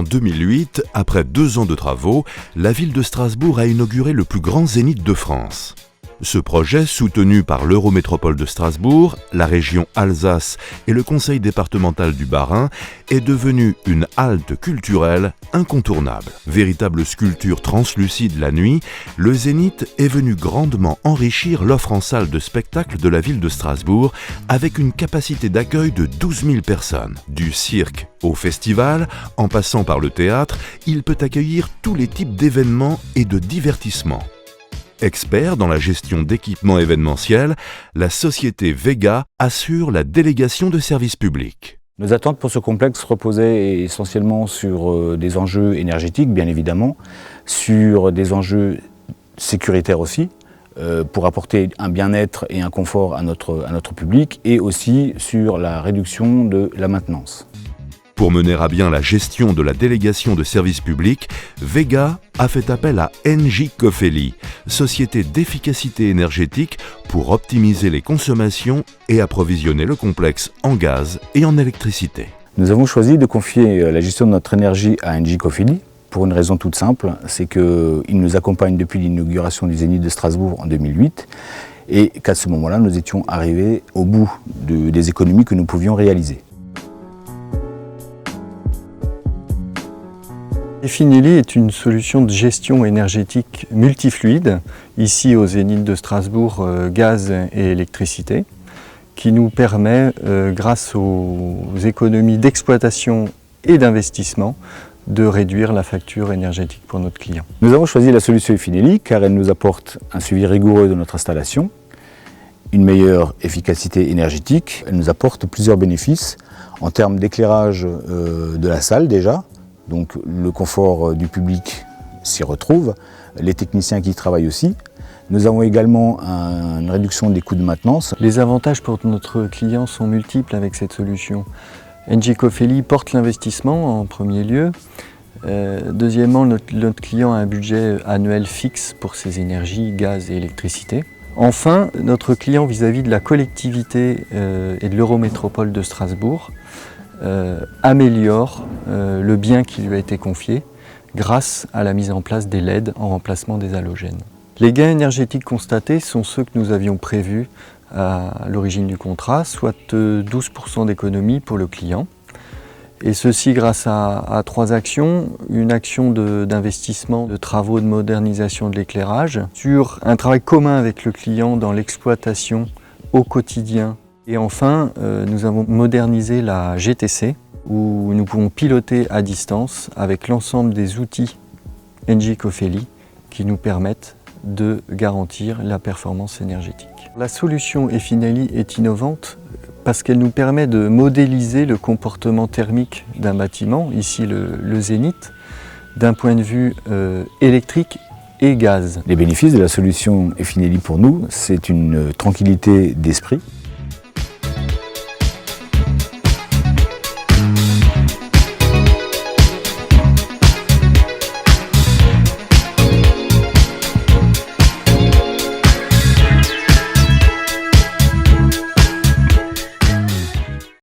En 2008, après 2 ans de travaux, la ville de Strasbourg a inauguré le plus grand zénith de France. Ce projet, soutenu par l'Eurométropole de Strasbourg, la région Alsace et le conseil départemental du Bas-Rhin, est devenu une halte culturelle incontournable. Véritable sculpture translucide la nuit, le Zénith est venu grandement enrichir l'offre en salle de spectacle de la ville de Strasbourg avec une capacité d'accueil de 12 000 personnes. Du cirque au festival, en passant par le théâtre, il peut accueillir tous les types d'événements et de divertissements. Expert dans la gestion d'équipements événementiels, la société Vega assure la délégation de services publics. Nos attentes pour ce complexe reposaient essentiellement sur des enjeux énergétiques, bien évidemment, sur des enjeux sécuritaires aussi, pour apporter un bien-être et un confort à notre public, et aussi sur la réduction de la maintenance. Pour mener à bien la gestion de la délégation de services publics, Vega a fait appel à Engie Cofeli, société d'efficacité énergétique, pour optimiser les consommations et approvisionner le complexe en gaz et en électricité. Nous avons choisi de confier la gestion de notre énergie à Engie Cofeli pour une raison toute simple, c'est qu'il nous accompagne depuis l'inauguration du Zénith de Strasbourg en 2008 et qu'à ce moment-là, nous étions arrivés au bout des économies que nous pouvions réaliser. Efinelli est une solution de gestion énergétique multifluide, ici au Zénith de Strasbourg, gaz et électricité, qui nous permet, grâce aux économies d'exploitation et d'investissement, de réduire la facture énergétique pour notre client. Nous avons choisi la solution Efinelli car elle nous apporte un suivi rigoureux de notre installation, une meilleure efficacité énergétique, elle nous apporte plusieurs bénéfices en termes d'éclairage de la salle déjà. Donc le confort du public s'y retrouve, les techniciens qui y travaillent aussi. Nous avons également une réduction des coûts de maintenance. Les avantages pour notre client sont multiples avec cette solution. Engie Cofeli porte l'investissement en premier lieu. Deuxièmement, notre client a un budget annuel fixe pour ses énergies, gaz et électricité. Enfin, notre client vis-à-vis de la collectivité et de l'Eurométropole de Strasbourg améliore le bien qui lui a été confié grâce à la mise en place des LED en remplacement des halogènes. Les gains énergétiques constatés sont ceux que nous avions prévus à l'origine du contrat, soit 12% d'économie pour le client. Et ceci grâce à 3 actions. Une action d'investissement, de travaux de modernisation de l'éclairage, sur un travail commun avec le client dans l'exploitation au quotidien. Et enfin, nous avons modernisé la GTC, où nous pouvons piloter à distance avec l'ensemble des outils Engie Cofeli qui nous permettent de garantir la performance énergétique. La solution Efinelli est innovante parce qu'elle nous permet de modéliser le comportement thermique d'un bâtiment, ici le Zénith, d'un point de vue électrique et gaz. Les bénéfices de la solution Efinelli pour nous, c'est une tranquillité d'esprit.